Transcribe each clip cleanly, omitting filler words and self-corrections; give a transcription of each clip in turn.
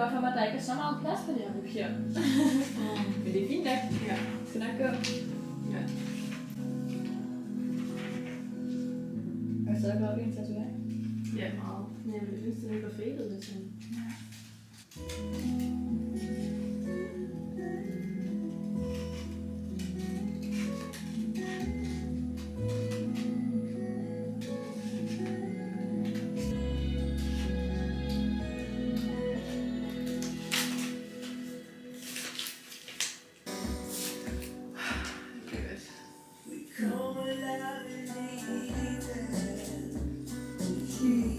godt for mig, at der ikke er så meget plads på det her papir. Men det er fint nok. Ja. Det skal nok gå. Ja. Har du stadig godt en tatovering? Ja, meget. Men jeg ville ønske, at den ikke var fadet lidt sådan.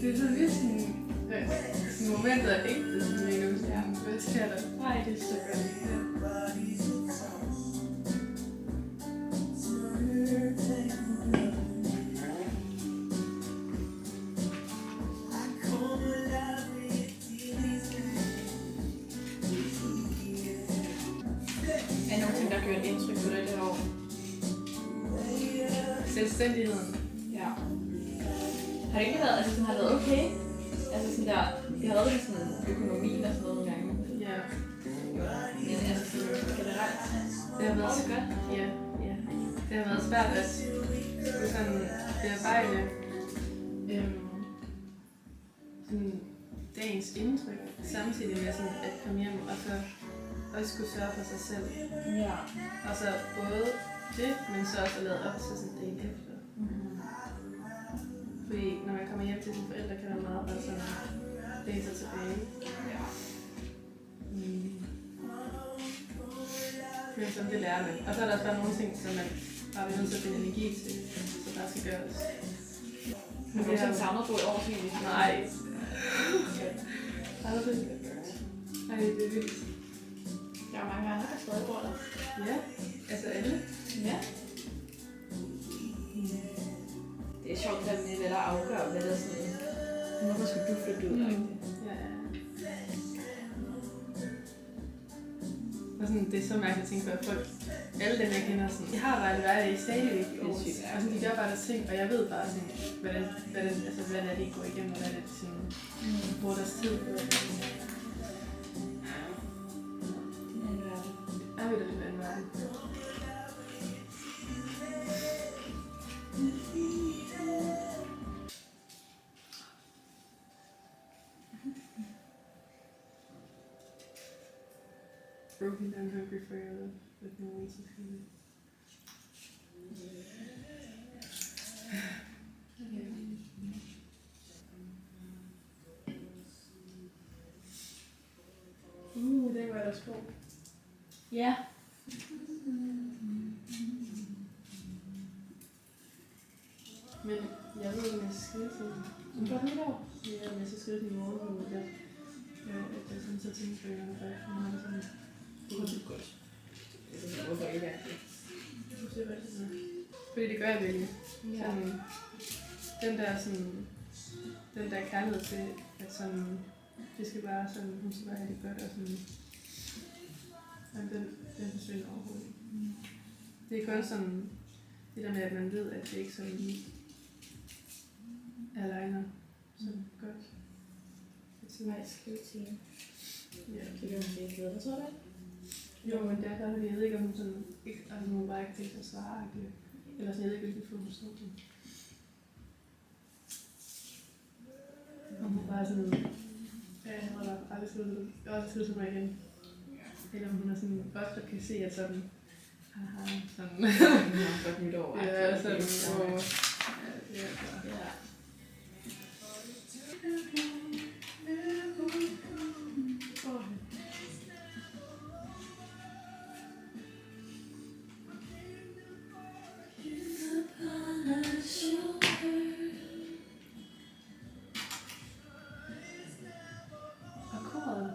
Det er sådan lidt sådan momentet af ægte, sådan lige nu. Ja. Hvad sker der? Nej, det er så godt. Er der nogle ting, der gør et indtryk på dig det her år? Selvstændigheden. Ja. Har det ikke været, altså sådan, har det været okay? Altså sådan der, det har været lidt sådan økonomien og sådan noget nogle gange. Ja. Men altså sådan generelt. Det har været det godt. Ja, ja. Det har været svært at skulle sådan bearbejde sådan dagens indtryk, samtidig med sådan at komme hjem og så også skulle sørge for sig selv. Ja. Og så både det, men så også at lade op til sådan dagen efter. Fordi når man kommer hjem til sine forældre, kan man meget bare sådan læne sig tilbage. Ja. Men sådan, det lærer man. Og så er der også bare nogle ting, som man bare bliver nødt til at finde energi til, så der skal gøres. Men du har sådan savnet på et år, så egentlig. Nej. Aldrig. Ej, det er vildt. Der er mange andre, der stadig bor der. Ja, altså alle. Ja. Det er sjovt, at det der afgør, hvad der er sådan. Hvorfor skal du flytte ud? Ja. Og sådan, det er så mærkeligt at tænke på, at folk, alle dem jeg kender, sådan, jeg har bare det i stadigvæk i år. Og sådan, de gør bare deres ting, og jeg ved bare sådan, hvad det er, de går igennem, og hvad det er, de sådan, bruger deres tid på. Jeg ved det, det er en verden. Broken down hungry for your love, with no way to feel it. Det var der sprog. Ja. Men jeg ved ikke, om jeg skal skrive til den. Godt nytår. Ja, om jeg skal skrive til i morgen, hvor jeg sådan så tænker på, at jeg har det sådan. Det var godt. Det er sådan, hvorfor ikke er det? Det er rigtigt nok. Fordi det gør jeg virkelig. Ja. Sådan, den der kærlighed til, at sådan, det skal bare sådan, hun skal bare have det godt, og sådan, den forsvinder overhovedet ikke. Det er kun sådan, det der med, at man ved, at det ikke sådan lige er alene. Så godt. Det er meget skrive til hende. Ja. Kan du måske ikke vide, hvad tror du? Jo, men der er det, jeg ved ikke, om hun sådan, ikke, altså hun bare ikke tænker at svare, eller sådan, jeg ved ikke, hvilken få hun står til. Om hun bare sådan, ja, jeg har aldrig skrevet til mig igen. Eller om hun er sådan, godt kan se, at sådan, haha, sådan. Ja, godt nytår. Ja, sådan, ja. Og koret.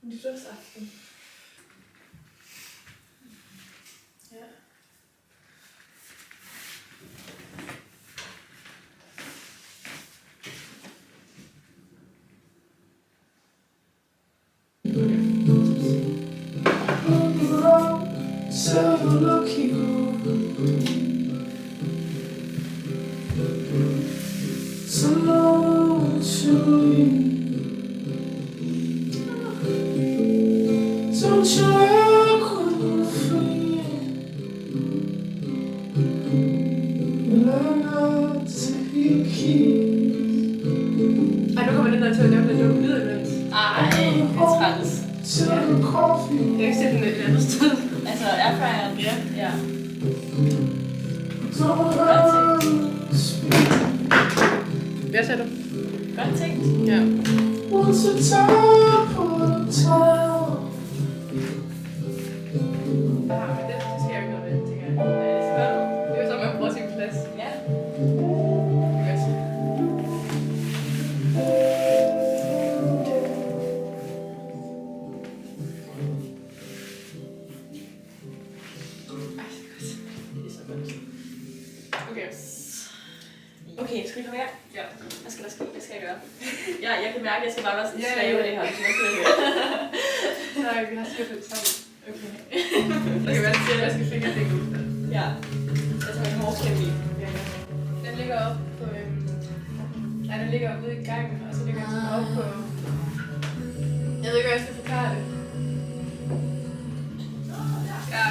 Nytårsaften. Ja. So look you so long to don't you look when you're free learn not to be keys. Ej, nu kommer den der til at lave den dumme lyd imens. Ej, det er træls. Ja. Jeg kan ikke sætte den et andet sted. Altså, airfryeren, ja. Godt tænkt. Hvad sagde du? Godt tænkt. Ja. Once a time. Det skal jeg ikke noget med, tænker jeg. Det er jo så, man bruger sin plads. Ja. Okay, skal vi komme her? Ja. Hvad skal der ske? Hvad skal jeg gøre? Ja, jeg kan mærke, at jeg skal bare være sådan slave af det her. Hvis jeg ikke vil. Nej, vi har styr på det sammen. Okay. Okay, hvad skal fingre det ud? Ja. Jeg tager en hårdskæm i. Den ligger op på... Nej, den ligger ude i gangen, og så ligger den op på... Jeg ved ikke, hvad jeg skal forklare det. Ja.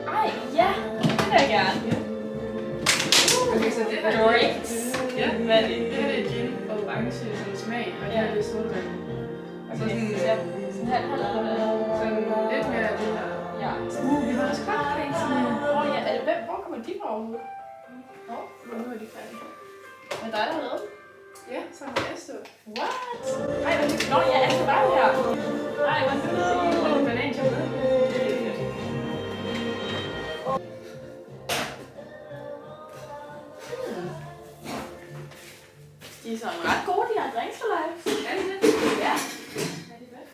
Ej, ja, det vil jeg gerne. Okay, så det er Drinks. Ja, Hvad er det? det her er gin og orange sådan smag, og det her er sodavand. Så sådan, Ja, sådan halv eller hvad? sådan lidt mere af det her. Ja. Vi har også cupcakes med. Ja, er det hvem? Hvor kommer de fra overhovedet? Nu er de færdige. Er det dig, der har lavet? Ja, så har jeg stået. What? Ej, hvad er det? Nå, ja, altså bare her. Ej, hvad er det? Og det er bananchokolade. De er sådan ret gode, de her drinks for life. Er det det? Ja. Er det hvad?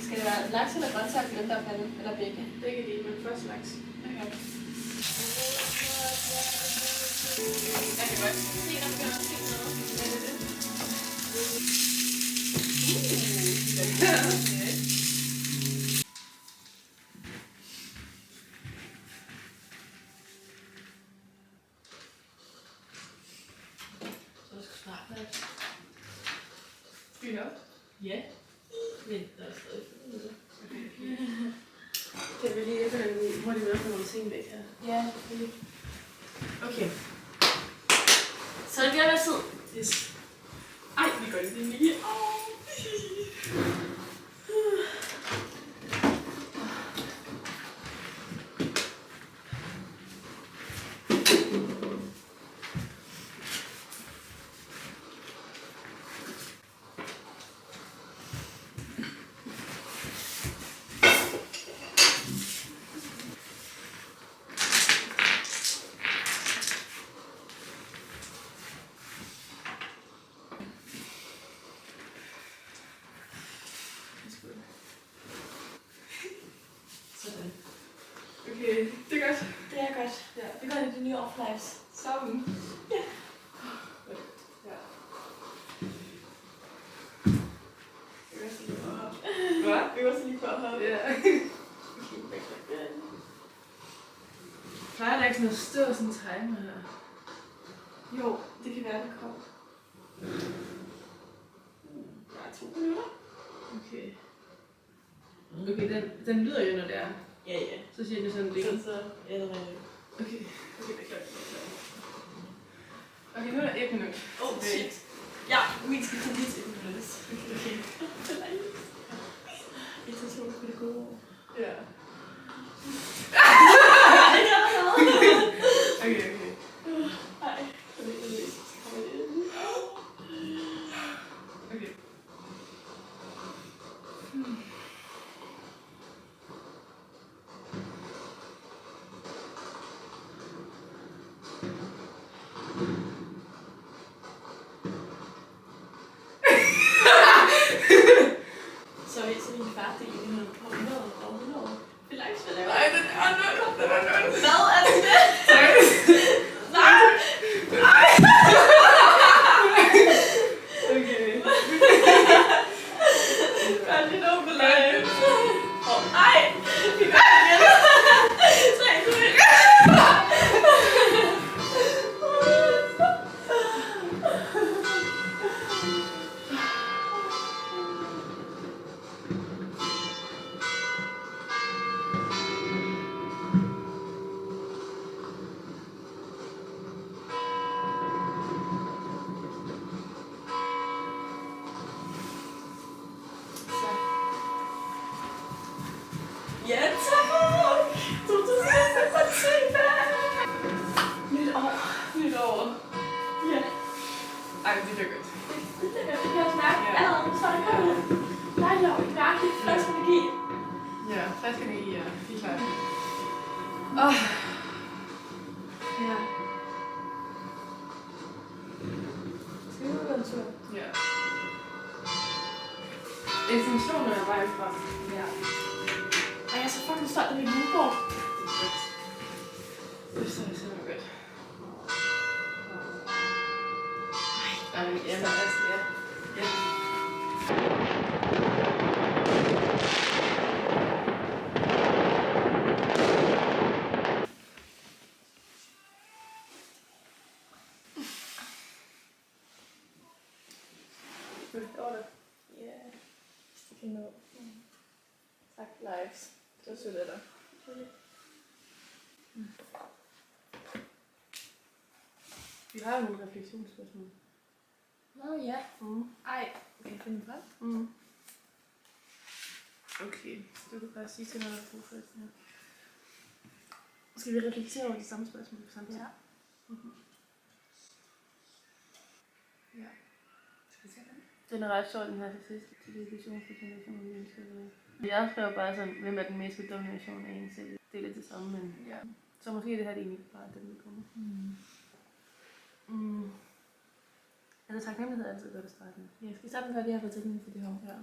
Skal det være laks eller grøntsager, den der faldet? Eller begge? Begge dele, men først laks. Okay. Jeg kan godt. Se, der skal også ske noget. Er det det? Så skal snart være. Fyldt op. Ja. Men der er stadig 5 minutter. Kan vi lige hurtigt med for nogle ting væk her? Ja, selvfølgelig. Okay. Så er det ved at være tid. Yes. Ej, vi gør det lige. Sådan. Okay, det er godt. Det er godt. Ja. Vi går i de nye off-lives sammen. Ja. Ja. Vi går så lige for at hoppe. Hvad? Vi går så lige for at hoppe. Ja. Okay, back. Plejer der ikke sådan at stå sådan en timer her? Jo, det kan være, det kommer. Der er 2 minutter. Okay. Okay, den lyder jo, når det er. Ja. Så siger det sådan, det Så er det Okay, det er klart. Okay, nu er der 1 minut. shit. Ja, min skal tage lige til 1 minut. Okay. Det er dejligt. Jeg tager så på det gode år. Ja. Okay. Nej, det er løs. Okay. Så er vi færdige i den på 100 og 100. Vi live spiller. Nej, den er nul. Hvad er det? Nej! Okay. Gør det nu på live. Ej! Vi gør det igen. 3, 2, 1. Ja, tak! 2025! Nyt år. Ja. Ej, det bliver godt. Det kan også mærke allerede, så er det godt. Dejligt og mærkeligt, frisk energi. Ja, frisk energi, ja. Helt klart. Ja. Skal vi ud og gå en tur? Ja. Intentionen er vejen frem. Ja. Ej, jeg er så fucking stolt af mit lydbord. Det forstår jeg simpelthen godt. Ej, men ja, altså, ja. Går det? Ja. Hvis det kan nå. Tak, lives. Det var sødt af dig. Vi har jo nogle refleksionsspørgsmål. Nå ja. Ej, kan jeg finde frem? Okay, så du kan bare sige til mig, hvad du har brug for det her. Skal vi reflektere over de samme spørgsmål på samme tid? Ja. Ja. Skal vi se den? Den er ret sjov, den her til sidst. Til det vision for generation af mennesker. Jeg skrev bare sådan, hvem er den mest bedømmende version af en selv. Det er lidt det samme, men Ja. så måske er det her det egentlig bare den, der kommer. Altså taknemmelighed er altid godt at starte med. Ja, skal vi starte med, hvad vi har fået til for det her? Ja.